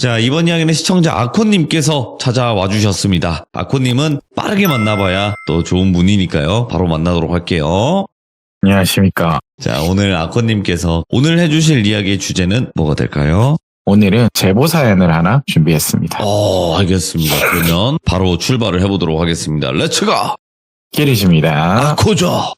자, 이번 이야기는 시청자 아코님께서 찾아와 주셨습니다. 아코님은 빠르게 만나봐야 또 좋은 분이니까요. 바로 만나도록 할게요. 안녕하십니까. 자, 오늘 아코님께서 오늘 해주실 이야기의 주제는 뭐가 될까요? 오늘은 제보 사연을 하나 준비했습니다. 알겠습니다. 그러면 바로 출발을 해보도록 하겠습니다. 렛츠고! 기리십니다. 아코죠!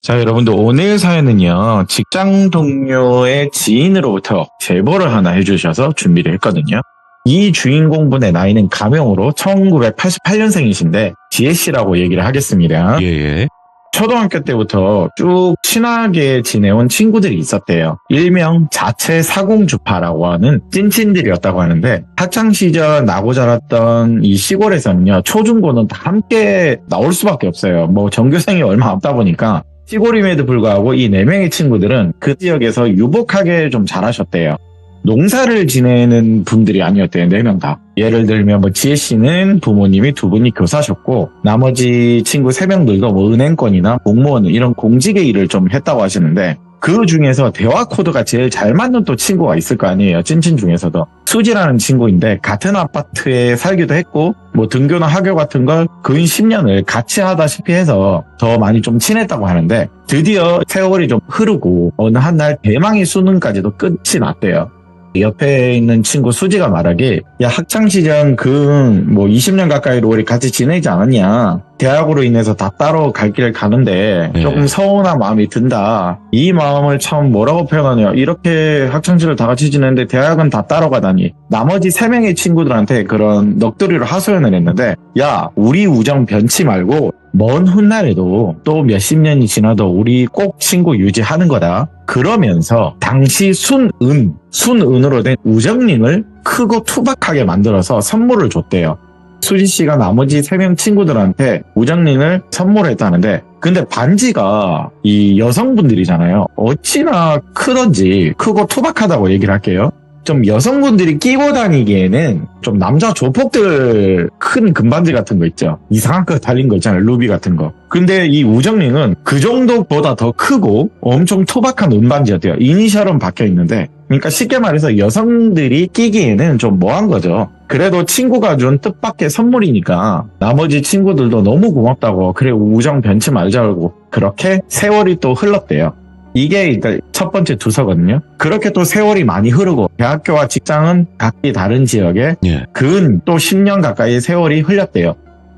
자, 여러분들 오늘 사연은요, 직장 동료의 지인으로부터 제보를 하나 해주셔서 준비를 했거든요. 이 주인공분의 나이는 가명으로 1988년생이신데 지혜씨라고 얘기를 하겠습니다. 예. 초등학교 때부터 쭉 친하게 지내온 친구들이 있었대요. 일명 자체 사공주파라고 하는 찐친들이었다고 하는데, 학창시절 나고 자랐던 이 시골에서는요, 초중고는 다 함께 나올 수밖에 없어요. 전교생이 얼마 없다 보니까 시골임에도 불구하고 이 4명의 친구들은 그 지역에서 유복하게 좀 잘하셨대요. 농사를 지내는 분들이 아니었대요. 4명 다. 예를 들면 지혜씨는 부모님이 2분이 교사셨고, 나머지 친구 3명들도 은행권이나 공무원 이런 공직의 일을 좀 했다고 하시는데, 그 중에서 대화 코드가 제일 잘 맞는 또 친구가 있을 거 아니에요. 찐친 중에서도. 수지라는 친구인데 같은 아파트에 살기도 했고, 등교나 학교 같은 걸 근 10년을 같이 하다시피 해서 더 많이 좀 친했다고 하는데, 드디어 세월이 좀 흐르고 어느 한날 대망의 수능까지도 끝이 났대요. 옆에 있는 친구 수지가 말하길, 야, 학창시절 20년 가까이로 우리 같이 지내지 않았냐. 대학으로 인해서 다 따로 갈 길을 가는데 조금 서운한 마음이 든다. 이 마음을 참 뭐라고 표현하냐. 이렇게 학창시절 다 같이 지냈는데 대학은 다 따로 가다니. 나머지 3명의 친구들한테 그런 넋두리로 하소연을 했는데, 야, 우리 우정 변치 말고 먼 훗날에도 또 몇십 년이 지나도 우리 꼭 친구 유지하는 거다. 그러면서 당시 순은으로 된 우정링을 크고 투박하게 만들어서 선물을 줬대요. 수지씨가 나머지 3명 친구들한테 우정링을 선물했다는데, 근데 반지가 이 여성분들이잖아요. 어찌나 크던지 크고 투박하다고 얘기를 할게요. 좀 여성분들이 끼고 다니기에는 좀 남자 조폭들 큰 금반지 같은 거 있죠. 이상한 거 달린 거 있잖아요. 루비 같은 거. 근데 이 우정링은 그 정도보다 더 크고 엄청 투박한 은반지였대요. 이니셜은 박혀 있는데, 그러니까 쉽게 말해서 여성들이 끼기에는 좀 뭐한 거죠. 그래도 친구가 준 뜻밖의 선물이니까 나머지 친구들도 너무 고맙다고, 그래 우정 변치 말자고, 그렇게 세월이 또 흘렀대요. 이게 일단 첫 번째 두서거든요. 그렇게 또 세월이 많이 흐르고 대학교와 직장은 각기 다른 지역에 근 또 10년 가까이 세월이 흘렸대요.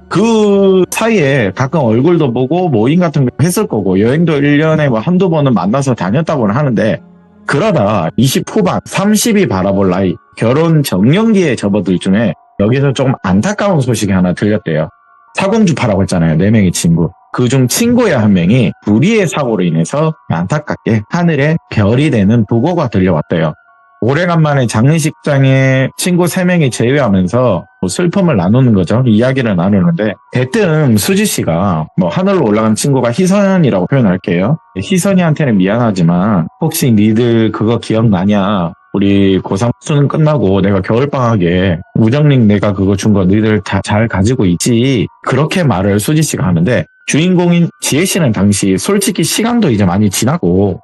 그 사이에 가끔 얼굴도 보고 모임 같은 거 했을 거고, 여행도 1년에 한두 번은 만나서 다녔다고는 하는데, 그러다 20 후반, 30이 바라볼 나이, 결혼 정년기에 접어들 중에 여기서 조금 안타까운 소식이 하나 들렸대요. 사공주파라고 했잖아요. 4명의 친구. 그중 친구의 한 명이 불의의 사고로 인해서 안타깝게 하늘에 별이 되는 부고가 들려왔대요. 오래간만에 장례식장에 친구 3명이 제외하면서 슬픔을 나누는 거죠. 이야기를 나누는데, 대뜸 수지씨가 하늘로 올라간 친구가 희선이라고 표현할게요. 희선이한테는 미안하지만 혹시 니들 그거 기억나냐? 우리 고3 수능 끝나고 내가 겨울방학에 우정링 내가 그거 준 거 너희들 다 잘 가지고 있지? 그렇게 말을 수지씨가 하는데, 주인공인 지혜씨는 당시 솔직히 시간도 이제 많이 지나고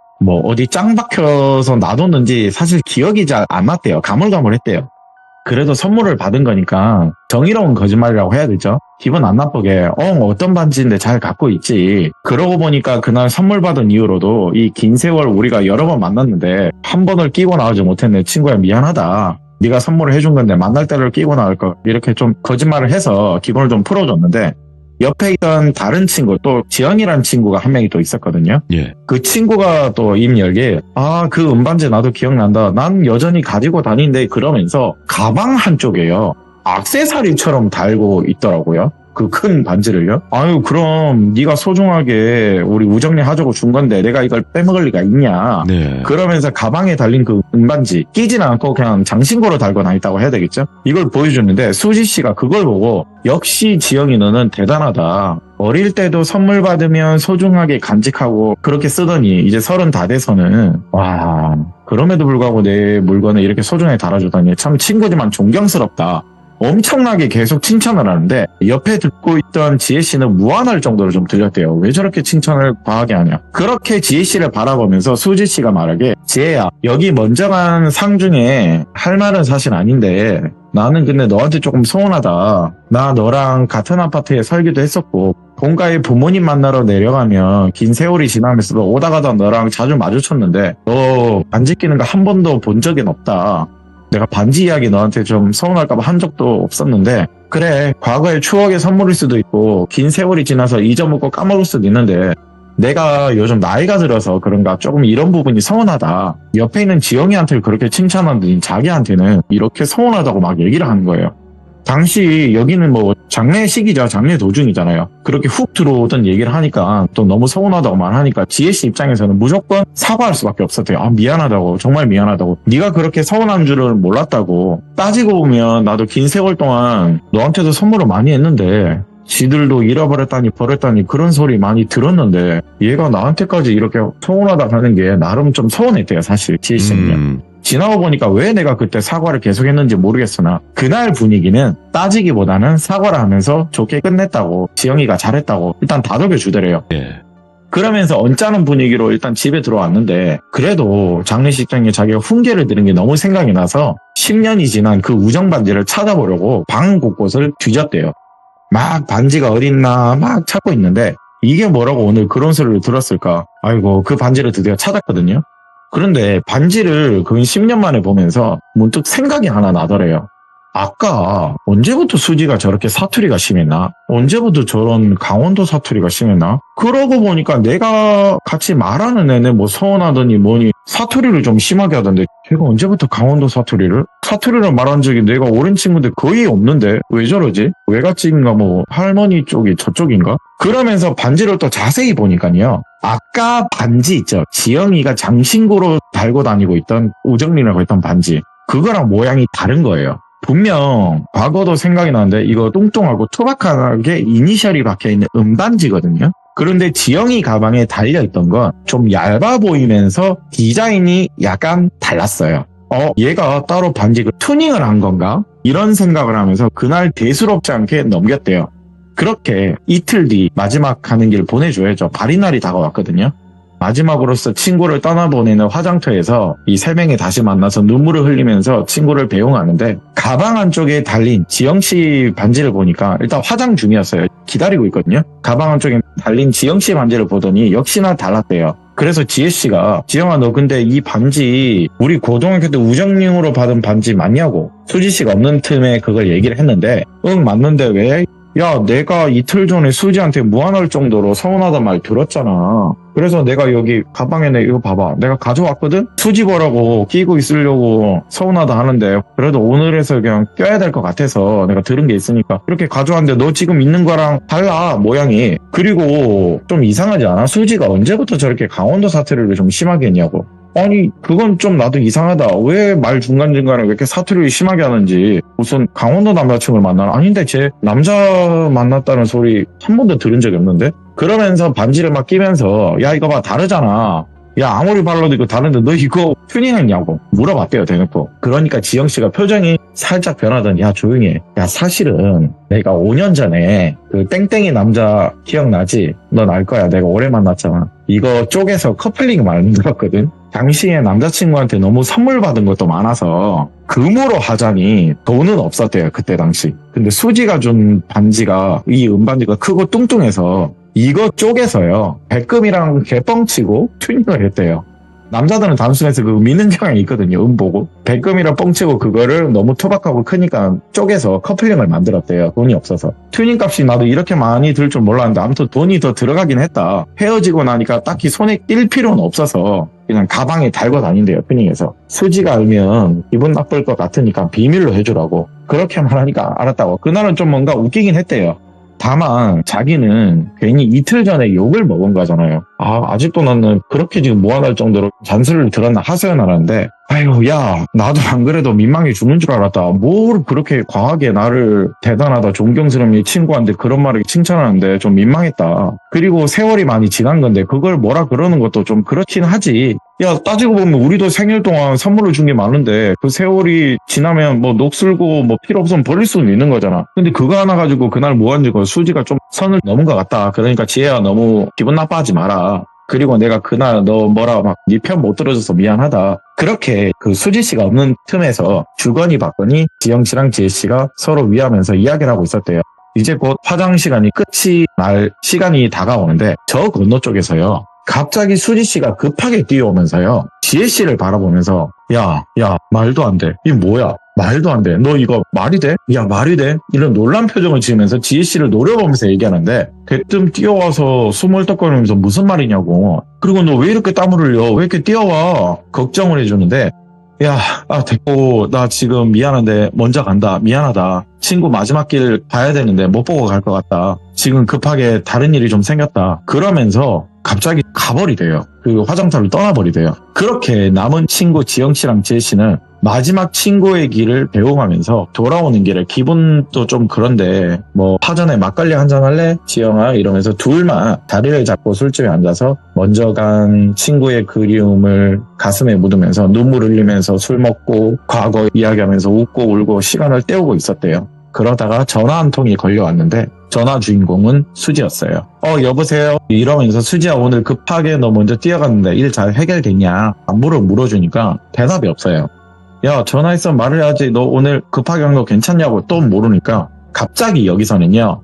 어디 짱 박혀서 놔뒀는지 사실 기억이 잘 안 났대요. 가물가물했대요. 그래도 선물을 받은 거니까 정의로운 거짓말이라고 해야 되죠. 기분 안 나쁘게 어떤 반지인데 잘 갖고 있지. 그러고 보니까 그날 선물 받은 이후로도 이 긴 세월 우리가 여러 번 만났는데 한 번을 끼고 나오지 못했네. 친구야 미안하다. 네가 선물을 해준 건데 만날 때를 끼고 나올 거. 이렇게 좀 거짓말을 해서 기분을 좀 풀어줬는데, 옆에 있던 다른 친구, 또 지연이라는 친구가 한 명이 또 있었거든요. 그 친구가 또 입 열게, 그 은반지 나도 기억난다. 난 여전히 가지고 다니는데, 그러면서 가방 한쪽에요, 액세서리처럼 달고 있더라고요. 그 큰 반지를요. 아유, 그럼 네가 소중하게 우리 우정링 하자고 준 건데 내가 이걸 빼먹을 리가 있냐. 그러면서 가방에 달린 그 은반지 끼진 않고 그냥 장신구로 달고 다녔다고 해야 되겠죠. 이걸 보여주는데 수지씨가 그걸 보고, 역시 지영이 너는 대단하다. 어릴 때도 선물 받으면 소중하게 간직하고 그렇게 쓰더니 이제 30 다 돼서는, 와, 그럼에도 불구하고 내 물건을 이렇게 소중하게 달아주다니 참 친구지만 존경스럽다. 엄청나게 계속 칭찬을 하는데 옆에 듣고 있던 지혜씨는 무안할 정도로 좀 들렸대요. 왜 저렇게 칭찬을 과하게 하냐. 그렇게 지혜씨를 바라보면서 수지씨가 말하게, 지혜야, 여기 먼저 간 상 중에 할 말은 사실 아닌데 나는 근데 너한테 조금 서운하다. 나 너랑 같은 아파트에 살기도 했었고 본가에 부모님 만나러 내려가면 긴 세월이 지나면서도 오다 가다 너랑 자주 마주쳤는데 너 반지 끼는 거 한 번도 본 적은 없다. 내가 반지 이야기 너한테 좀 서운할까봐 한 적도 없었는데, 그래, 과거의 추억의 선물일 수도 있고 긴 세월이 지나서 잊어먹고 까먹을 수도 있는데 내가 요즘 나이가 들어서 그런가 조금 이런 부분이 서운하다. 옆에 있는 지영이한테 그렇게 칭찬하더니 자기한테는 이렇게 서운하다고 막 얘기를 하는 거예요. 당시 여기는 뭐 장례 시기죠. 장례 도중이잖아요. 그렇게 훅 들어오던 얘기를 하니까 또 너무 서운하다고 말하니까 지혜씨 입장에서는 무조건 사과할 수밖에 없었대요. 아, 미안하다고, 정말 미안하다고, 네가 그렇게 서운한 줄을 몰랐다고, 따지고 보면 나도 긴 세월 동안 너한테도 선물을 많이 했는데 지들도 잃어버렸다니 버렸다니 그런 소리 많이 들었는데 얘가 나한테까지 이렇게 서운하다 하는 게 나름 좀 서운했대요, 사실 지혜씨는요. 지나고 보니까 왜 내가 그때 사과를 계속했는지 모르겠으나 그날 분위기는 따지기보다는 사과를 하면서 좋게 끝냈다고, 지영이가 잘했다고 일단 다독여주더래요. 예. 그러면서 언짢은 분위기로 일단 집에 들어왔는데 그래도 장례식장에 자기가 훈계를 들은 게 너무 생각이 나서 10년이 지난 그 우정 반지를 찾아보려고 방 곳곳을 뒤졌대요. 막 반지가 어딨나 막 찾고 있는데 이게 뭐라고 오늘 그런 소리를 들었을까. 아이고, 그 반지를 드디어 찾았거든요. 그런데 반지를 거의 10년 만에 보면서 문득 생각이 하나 나더래요. 아까 언제부터 수지가 저렇게 사투리가 심했나? 언제부터 저런 강원도 사투리가 심했나? 그러고 보니까 내가 같이 말하는 애네 뭐 서운하더니 뭐니 사투리를 좀 심하게 하던데 걔가 언제부터 강원도 사투리를 말한 적이 내가 오랜 친구인데 거의 없는데 왜 저러지? 외갓집인가 뭐 할머니 쪽이 저쪽인가? 그러면서 반지를 또 자세히 보니까요. 아까 반지 있죠. 지영이가 장신구로 달고 다니고 있던 우정민이라고 했던 반지. 그거랑 모양이 다른 거예요. 분명 과거도 생각이 나는데 이거 뚱뚱하고 투박하게 이니셜이 박혀있는 은반지거든요. 그런데 지영이 가방에 달려있던 건 좀 얇아 보이면서 디자인이 약간 달랐어요. 얘가 따로 반지 튜닝을 한 건가? 이런 생각을 하면서 그날 대수롭지 않게 넘겼대요. 그렇게 이틀 뒤 마지막 가는 길 보내줘야죠. 발인날이 다가왔거든요. 마지막으로서 친구를 떠나보내는 화장터에서 이 세 명이 다시 만나서 눈물을 흘리면서 친구를 배웅하는데 가방 안쪽에 달린 지영씨 반지를 보니까 일단 화장 중이었어요. 기다리고 있거든요. 가방 안쪽에 달린 지영씨 반지를 보더니 역시나 달랐대요. 그래서 지혜씨가 지영아 너 근데 이 반지 우리 고등학교 때 우정링으로 받은 반지 맞냐고 수지씨가 없는 틈에 그걸 얘기를 했는데 응 맞는데 왜? 야 내가 이틀 전에 수지한테 무안할 정도로 서운하단 말 들었잖아. 그래서 내가 여기 가방에 이거 봐봐 내가 가져왔거든? 수지 보라고 끼고 있으려고 서운하다 하는데 그래도 오늘에서 그냥 껴야 될 것 같아서 내가 들은 게 있으니까 이렇게 가져왔는데 너 지금 있는 거랑 달라 모양이. 그리고 좀 이상하지 않아? 수지가 언제부터 저렇게 강원도 사투리를 좀 심하게 했냐고. 아니 그건 좀 나도 이상하다. 왜 말 중간중간에 왜 이렇게 사투리를 심하게 하는지. 무슨 강원도 남자친구를 만나나? 아닌데 쟤 남자 만났다는 소리 한 번도 들은 적이 없는데? 그러면서 반지를 막 끼면서 야 이거 봐 다르잖아. 야 아무리 발라도 이거 다른데 너 이거 튜닝했냐고 물어봤대요 대놓고. 그러니까 지영씨가 표정이 살짝 변하더니 야 조용히 해. 야 사실은 내가 5년 전에 그 땡땡이 남자 기억나지? 넌 알 거야. 내가 오래 만났잖아. 이거 쪼개서 커플링 만들었거든. 당시에 남자친구한테 너무 선물 받은 것도 많아서 금으로 하자니 돈은 없었대요 그때 당시. 근데 수지가 준 반지가 이 은반지가 크고 뚱뚱해서 이거 쪼개서요 백금이랑 개뻥치고 튜닝을 했대요. 남자들은 단순해서 그 미는 경향이 있거든요. 보고 백금이랑 뻥치고 그거를 너무 투박하고 크니까 쪼개서 커플링을 만들었대요. 돈이 없어서. 튜닝 값이 나도 이렇게 많이 들 줄 몰랐는데 아무튼 돈이 더 들어가긴 했다. 헤어지고 나니까 딱히 손에 낄 필요는 없어서 그냥 가방에 달고 다닌대요. 튜닝해서. 수지가 알면 기분 나쁠 것 같으니까 비밀로 해주라고 그렇게 말하니까 알았다고. 그날은 좀 뭔가 웃기긴 했대요. 다만 자기는 괜히 이틀 전에 욕을 먹은 거잖아요. 아직도 나는 그렇게 지금 모아날 정도로 잔소리를 들었나 하소연하는데, 아유, 야, 나도 안 그래도 민망해 죽는 줄 알았다. 뭘 그렇게 과하게 나를 대단하다, 존경스럽니 친구한테 그런 말을 칭찬하는데 좀 민망했다. 그리고 세월이 많이 지난 건데 그걸 뭐라 그러는 것도 좀 그렇긴 하지. 야, 따지고 보면 우리도 생일 동안 선물을 준 게 많은데 그 세월이 지나면 뭐 녹슬고 뭐 필요 없으면 버릴 수는 있는 거잖아. 근데 그거 하나 가지고 그날 모아지고 수지가 좀 선을 넘은 것 같다. 그러니까 지혜야, 너무 기분 나빠하지 마라. 그리고 내가 그날 너 뭐라 막 네 편 못 들어줘서 미안하다. 그렇게 그 수지 씨가 없는 틈에서 주거니 받거니 지영 씨랑 지혜 씨가 서로 위하면서 이야기를 하고 있었대요. 이제 곧 화장 시간이 끝이 날 시간이 다가오는데 저 건너 쪽에서요. 갑자기 수지 씨가 급하게 뛰어오면서요. 지혜 씨를 바라보면서 야, 말도 안 돼. 이게 뭐야? 말도 안 돼. 너 이거 말이 돼? 야, 말이 돼? 이런 놀란 표정을 지으면서 지혜 씨를 노려보면서 얘기하는데 대뜸 뛰어와서 수몰떡거리면서 무슨 말이냐고. 그리고 너 왜 이렇게 땀을 흘려? 왜 이렇게 뛰어와? 걱정을 해주는데 야, 됐고 나 지금 미안한데 먼저 간다. 미안하다. 친구 마지막 길 봐야 되는데 못 보고 갈 것 같다. 지금 급하게 다른 일이 좀 생겼다. 그러면서 갑자기 가버리대요. 그 화장터를 떠나버리대요. 그렇게 남은 친구 지영 씨랑 지혜 씨는 마지막 친구의 길을 배웅하면서 돌아오는 길에 기분도 좀 그런데 뭐 파전에 막걸리 한잔 할래? 지영아 이러면서 둘만 다리를 잡고 술집에 앉아서 먼저 간 친구의 그리움을 가슴에 묻으면서 눈물 흘리면서 술 먹고 과거 이야기하면서 웃고 울고 시간을 때우고 있었대요. 그러다가 전화 한 통이 걸려왔는데 전화 주인공은 수지였어요. 여보세요? 이러면서 수지야 오늘 급하게 너 먼저 뛰어갔는데 일 잘 해결됐냐? 안부를 물어주니까 대답이 없어요. 야, 전화했어 말을 해야지. 너 오늘 급하게 한 거 괜찮냐고 또 모르니까 갑자기 여기서는요.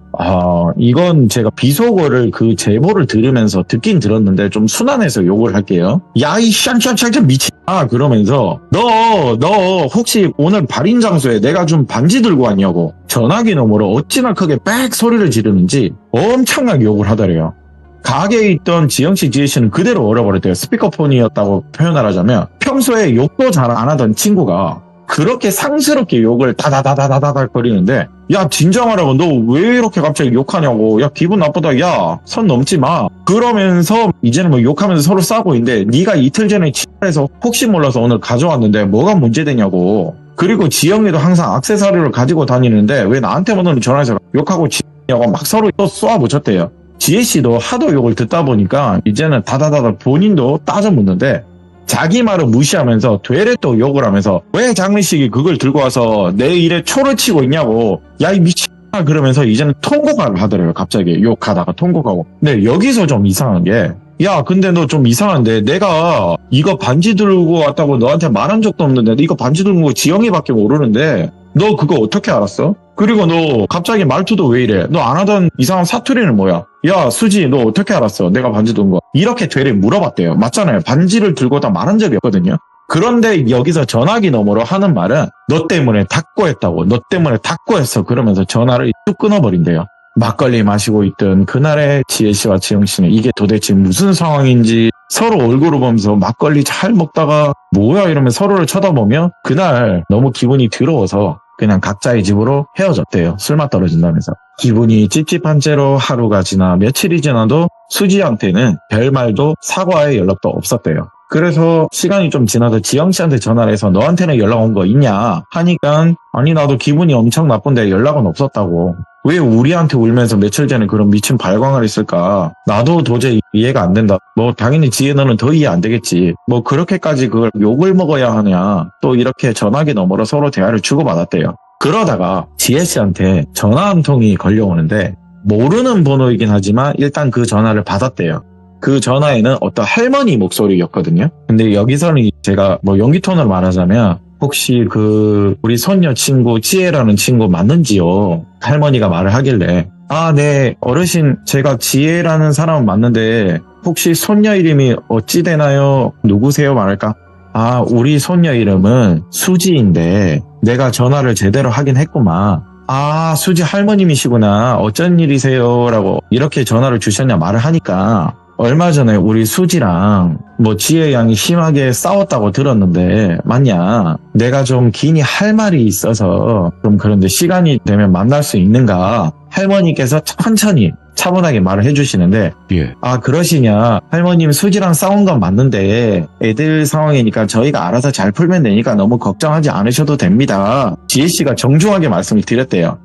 이건 제가 비속어를 그 제보를 들으면서 듣긴 들었는데 좀 순환해서 욕을 할게요. 야, 이 샹샹샹샹 미친아 그러면서 너 혹시 오늘 발인 장소에 내가 좀 반지 들고 왔냐고 전화기 너머로 어찌나 크게 빽 소리를 지르는지 엄청나게 욕을 하더래요. 가게에 있던 지영씨, 지혜씨는 그대로 얼어버렸대요. 스피커폰이었다고 표현을 하자면 평소에 욕도 잘 안 하던 친구가 그렇게 상스럽게 욕을 다다다다다다 거리는데 야 진정하라고 너 왜 이렇게 갑자기 욕하냐고 야 기분 나쁘다 야 선 넘지 마 그러면서 이제는 뭐 욕하면서 서로 싸우고 있는데 네가 이틀 전에 치과에서 혹시 몰라서 오늘 가져왔는데 뭐가 문제되냐고 그리고 지영이도 항상 액세서리를 가지고 다니는데 왜 나한테만 오늘 전화해서 욕하고 치냐고 막 서로 또 쏘아붙였대요. 지혜씨도 하도 욕을 듣다 보니까 이제는 다다다다 본인도 따져 묻는데 자기 말을 무시하면서 되레 또 욕을 하면서 왜 장례식이 그걸 들고 와서 내 일에 초를 치고 있냐고 야 이 미친아 그러면서 이제는 통곡을 하더래요. 갑자기 욕하다가 통곡하고. 근데 여기서 좀 이상한 게 야 근데 너 좀 이상한데 내가 이거 반지 들고 왔다고 너한테 말한 적도 없는데 이거 반지 들고 온 거 지영이밖에 모르는데 너 그거 어떻게 알았어? 그리고 너 갑자기 말투도 왜 이래? 너 안 하던 이상한 사투리는 뭐야? 야 수지 너 어떻게 알았어? 내가 반지 든 거. 이렇게 되레 물어봤대요. 맞잖아요. 반지를 들고 다 말한 적이 없거든요. 그런데 여기서 전화기 너머로 하는 말은 너 때문에 닫고 했다고. 너 때문에 닫고 했어. 그러면서 전화를 뚝 끊어버린대요. 막걸리 마시고 있던 그날의 지혜씨와 지영씨는 이게 도대체 무슨 상황인지 서로 얼굴을 보면서 막걸리 잘 먹다가 뭐야 이러면 서로를 쳐다보며 그날 너무 기분이 더러워서 그냥 각자의 집으로 헤어졌대요. 술맛 떨어진다면서. 기분이 찝찝한 채로 하루가 지나 며칠이 지나도 수지한테는 별말도 사과의 연락도 없었대요. 그래서 시간이 좀 지나서 지영씨한테 전화를 해서 너한테는 연락 온 거 있냐 하니까 아니 나도 기분이 엄청 나쁜데 연락은 없었다고. 왜 우리한테 울면서 며칠 전에 그런 미친 발광을 했을까? 나도 도저히 이해가 안 된다. 뭐 당연히 지혜 너는 더 이해 안 되겠지. 뭐 그렇게까지 그걸 욕을 먹어야 하냐. 또 이렇게 전화기 너머로 서로 대화를 주고받았대요. 그러다가 지혜 씨한테 전화 한 통이 걸려오는데 모르는 번호이긴 하지만 일단 그 전화를 받았대요. 그 전화에는 어떤 할머니 목소리였거든요. 근데 여기서는 제가 뭐 연기 톤으로 말하자면 혹시 그 우리 손녀 친구 지혜라는 친구 맞는지요? 할머니가 말을 하길래 네 어르신 제가 지혜라는 사람은 맞는데 혹시 손녀 이름이 어찌 되나요? 누구세요? 말할까? 우리 손녀 이름은 수지인데 내가 전화를 제대로 하긴 했구만. 수지 할머님이시구나. 어쩐 일이세요? 라고 이렇게 전화를 주셨냐 말을 하니까 얼마 전에 우리 수지랑 뭐 지혜 양이 심하게 싸웠다고 들었는데 맞냐? 내가 좀 긴히 할 말이 있어서 좀 그런데 시간이 되면 만날 수 있는가? 할머니께서 천천히 차분하게 말을 해주시는데 예. 아 그러시냐 할머님 수지랑 싸운 건 맞는데 애들 상황이니까 저희가 알아서 잘 풀면 되니까 너무 걱정하지 않으셔도 됩니다. 지혜씨가 정중하게 말씀을 드렸대요.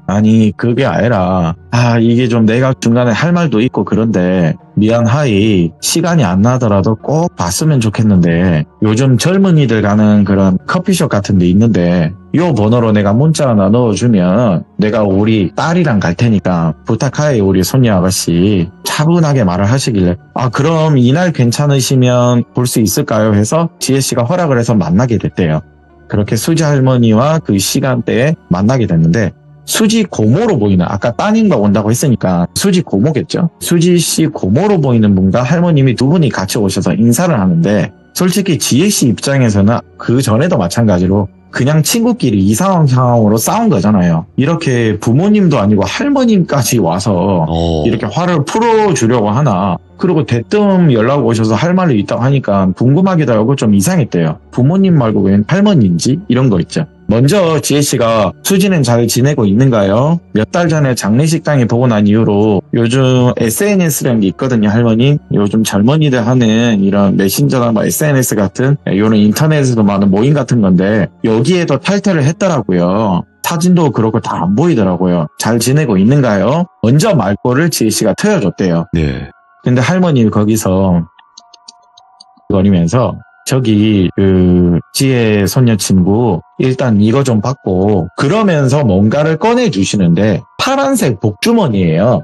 아니 그게 아니라 이게 좀 내가 중간에 할 말도 있고 그런데 미안하이 시간이 안 나더라도 꼭 봤으면 좋겠는데 요즘 젊은이들 가는 그런 커피숍 같은 데 있는데 요 번호로 내가 문자 하나 넣어주면 내가 우리 딸이랑 갈 테니까 부탁하이 우리 손녀 아가씨 차분하게 말을 하시길래 그럼 이날 괜찮으시면 볼 수 있을까요 해서 지혜씨가 허락을 해서 만나게 됐대요. 그렇게 수지 할머니와 그 시간대에 만나게 됐는데 수지 고모로 보이는 아까 따님과 온다고 했으니까 수지 고모겠죠. 수지 씨 고모로 보이는 분과 할머님이 두 분이 같이 오셔서 인사를 하는데 솔직히 지혜 씨 입장에서는 그 전에도 마찬가지로 그냥 친구끼리 이상한 상황으로 싸운 거잖아요. 이렇게 부모님도 아니고 할머님까지 와서 이렇게 화를 풀어주려고 하나. 그리고 대뜸 연락 오셔서 할 말이 있다고 하니까 궁금하기도 하고 좀 이상했대요. 부모님 말고 웬 할머니인지 이런 거 있죠. 먼저 지혜씨가 수지는 잘 지내고 있는가요? 몇 달 전에 장례식당에 보고 난 이후로 요즘 SNS라는 게 있거든요, 할머니. 요즘 젊은이들 하는 이런 메신저나 SNS 같은 이런 인터넷에도 많은 모임 같은 건데 여기에도 탈퇴를 했더라고요. 사진도 그렇고 다 안 보이더라고요. 잘 지내고 있는가요? 먼저 말꼬를 지혜씨가 트여줬대요. 네. 근데 할머니 거기서 거리면서 저기 지혜 손녀 친구 일단 이거 좀 받고 그러면서 뭔가를 꺼내주시는데 파란색 복주머니예요.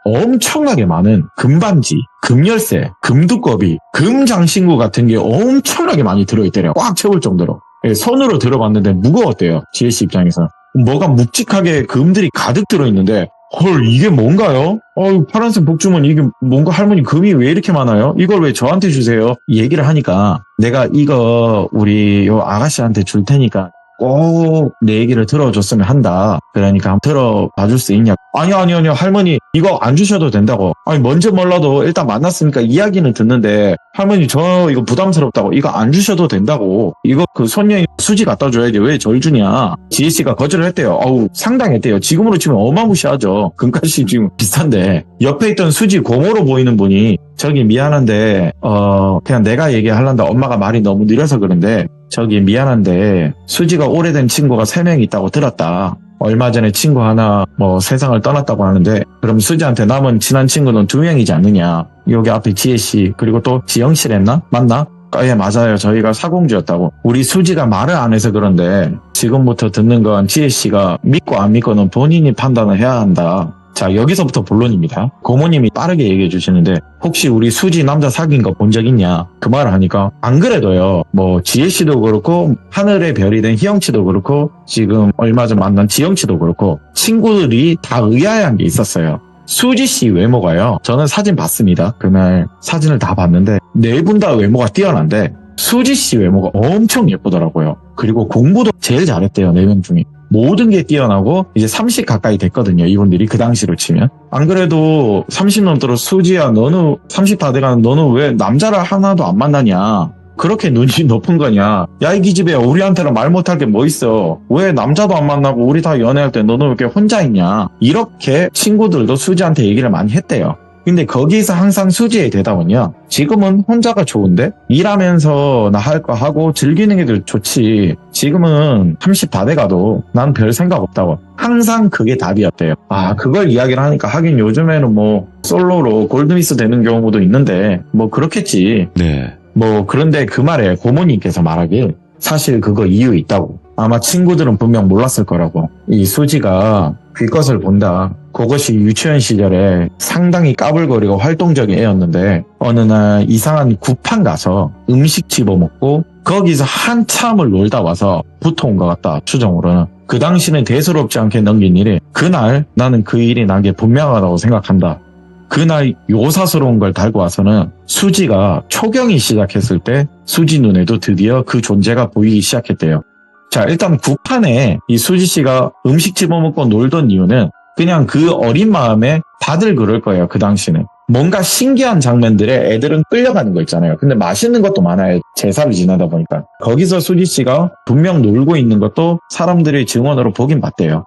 엄청나게 많은 금반지, 금열쇠, 금두꺼비, 금장신구 같은 게 엄청나게 많이 들어있더래요. 꽉 채울 정도로. 손으로 들어봤는데 무거웠대요. 지혜씨 입장에서. 뭐가 묵직하게 금들이 가득 들어있는데 헐 이게 뭔가요? 파란색 복주머니 이게 뭔가 할머니 금이 왜 이렇게 많아요? 이걸 왜 저한테 주세요? 얘기를 하니까 내가 이거 우리 요 아가씨한테 줄 테니까 꼭 내 얘기를 들어줬으면 한다. 그러니까 한번 들어봐 줄 수 있냐? 아니요 할머니 이거 안 주셔도 된다고. 먼저 몰라도 일단 만났으니까 이야기는 듣는데 할머니 저 이거 부담스럽다고 이거 안 주셔도 된다고. 이거 그 손녀 수지 갖다 줘야지 왜 절 주냐. 지혜씨가 거절을 했대요. 상당했대요. 지금으로 치면 어마무시하죠. 금값이 지금 비싼데 옆에 있던 수지 고모로 보이는 분이 저기 미안한데 그냥 내가 얘기하려는데 엄마가 말이 너무 느려서 그런데 저기 미안한데 수지가 오래된 친구가 3명 있다고 들었다. 얼마 전에 친구 하나 세상을 떠났다고 하는데 그럼 수지한테 남은 친한 친구는 2명이지 않느냐. 여기 앞에 지혜씨 그리고 또 지영씨랬나? 맞나? 예 맞아요. 저희가 사공주였다고. 우리 수지가 말을 안 해서 그런데 지금부터 듣는 건 지혜씨가 믿고 안 믿고는 본인이 판단을 해야 한다. 자 여기서부터 본론입니다. 고모님이 빠르게 얘기해 주시는데 혹시 우리 수지 남자 사귄 거 본 적 있냐 그 말을 하니까 안 그래도요 지혜씨도 그렇고 하늘의 별이 된 희영씨도 그렇고 지금 얼마 전 만난 지영씨도 그렇고 친구들이 다 의아해한 게 있었어요. 수지씨 외모가요 저는 사진 봤습니다. 그날 사진을 다 봤는데 4분 다 외모가 뛰어난데 수지씨 외모가 엄청 예쁘더라고요. 그리고 공부도 제일 잘했대요. 4명 중에 모든 게 뛰어나고 이제 30 가까이 됐거든요. 이분들이 그 당시로 치면. 안 그래도 30 넘도록 수지야 너는 30 다 돼가는 너는 왜 남자를 하나도 안 만나냐. 그렇게 눈이 높은 거냐. 야 이 기집애야 우리한테는 말 못할 게 뭐 있어. 왜 남자도 안 만나고 우리 다 연애할 때 너는 왜 이렇게 혼자 있냐. 이렇게 친구들도 수지한테 얘기를 많이 했대요. 근데 거기서 항상 수지의 대답은요. 지금은 혼자가 좋은데 일하면서 나 할 거 하고 즐기는 게 더 좋지. 지금은 30 다 돼가도 난 별 생각 없다고. 항상 그게 답이었대요. 그걸 이야기를 하니까 하긴 요즘에는 솔로로 골드미스 되는 경우도 있는데 그렇겠지. 네. 그런데 그 말에 고모님께서 말하길 사실 그거 이유 있다고. 아마 친구들은 분명 몰랐을 거라고. 이 수지가 귀것을 본다. 그것이 유치원 시절에 상당히 까불거리고 활동적인 애였는데 어느 날 이상한 굿판 가서 음식 집어먹고 거기서 한참을 놀다 와서 붙어온 것 같다. 추정으로는. 그 당시는 대수롭지 않게 넘긴 일이 그날 나는 그 일이 난 게 분명하다고 생각한다. 그날 요사스러운 걸 달고 와서는 수지가 초경이 시작했을 때 수지 눈에도 드디어 그 존재가 보이기 시작했대요. 자 일단 굿판에 이 수지 씨가 음식 집어먹고 놀던 이유는 그냥 그 어린 마음에 다들 그럴 거예요. 그 당시는. 뭔가 신기한 장면들에 애들은 끌려가는 거 있잖아요. 근데 맛있는 것도 많아요. 제사를 지나다 보니까. 거기서 수지 씨가 분명 놀고 있는 것도 사람들의 증언으로 보긴 봤대요.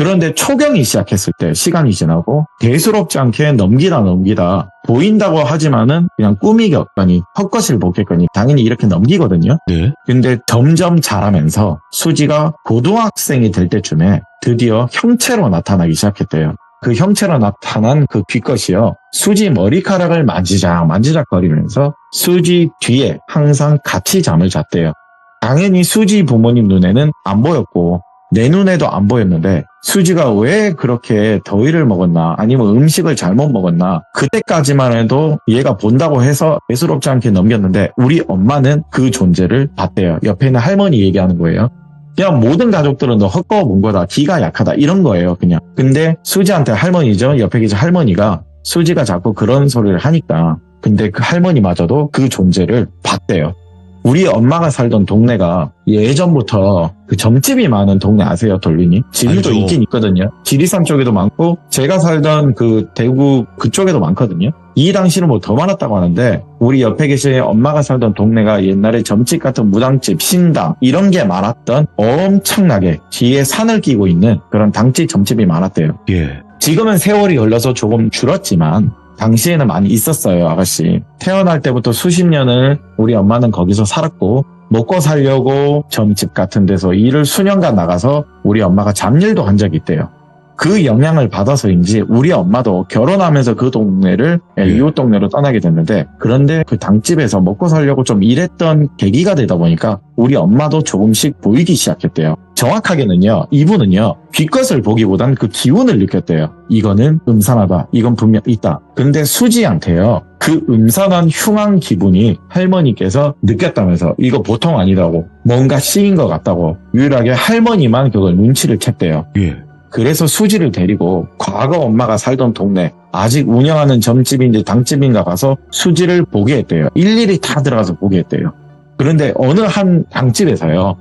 그런데 초경이 시작했을 때 시간이 지나고 대수롭지 않게 넘기다 보인다고 하지만은 그냥 꾸미겠거니 헛것을 보겠거니 당연히 이렇게 넘기거든요. 네. 근데 점점 자라면서 수지가 고등학생이 될 때쯤에 드디어 형체로 나타나기 시작했대요. 그 형체로 나타난 그 귀것이요. 수지 머리카락을 만지작거리면서 수지 뒤에 항상 같이 잠을 잤대요. 당연히 수지 부모님 눈에는 안 보였고 내 눈에도 안 보였는데 수지가 왜 그렇게 더위를 먹었나 아니면 음식을 잘못 먹었나 그때까지만 해도 얘가 본다고 해서 대수롭지 않게 넘겼는데 우리 엄마는 그 존재를 봤대요. 옆에 있는 할머니 얘기하는 거예요. 그냥 모든 가족들은 너 헛거 본 거다. 기가 약하다. 이런 거예요. 그냥. 근데 수지한테 할머니죠. 옆에 계신 할머니가 수지가 자꾸 그런 소리를 하니까 근데 그 할머니마저도 그 존재를 봤대요. 우리 엄마가 살던 동네가 예전부터 그 점집이 많은 동네 아세요, 돌빈이? 지리도 알죠. 있긴 있거든요. 지리산 쪽에도 많고 제가 살던 그 대구 그쪽에도 많거든요. 이 당시는 뭐 더 많았다고 하는데 우리 옆에 계신 엄마가 살던 동네가 옛날에 점집 같은 무당집, 신당 이런 게 많았던 엄청나게 뒤에 산을 끼고 있는 그런 당집 점집이 많았대요. 예. 지금은 세월이 흘러서 조금 줄었지만 당시에는 많이 있었어요, 아가씨. 태어날 때부터 수십 년을 우리 엄마는 거기서 살았고 먹고 살려고 점집 같은 데서 일을 수년간 나가서 우리 엄마가 잡일도 한 적이 있대요. 그 영향을 받아서인지 우리 엄마도 결혼하면서 그 동네를 이웃 동네로 떠나게 됐는데 그런데 그 당집에서 먹고 살려고 좀 일했던 계기가 되다 보니까 우리 엄마도 조금씩 보이기 시작했대요. 정확하게는요, 이분은요, 귀것을 보기보단 그 기운을 느꼈대요. 이거는 음산하다. 이건 분명 있다. 근데 수지한테요, 그 음산한 흉한 기분이 할머니께서 느꼈다면서 이거 보통 아니다고, 뭔가 씌인 것 같다고, 유일하게 할머니만 그걸 눈치를 챘대요. 예. 그래서 수지를 데리고 과거 엄마가 살던 동네, 아직 운영하는 점집인지 당집인가 가서 수지를 보게 했대요. 일일이 다 들어가서 보게 했대요. 그런데 어느 한 당집에서요,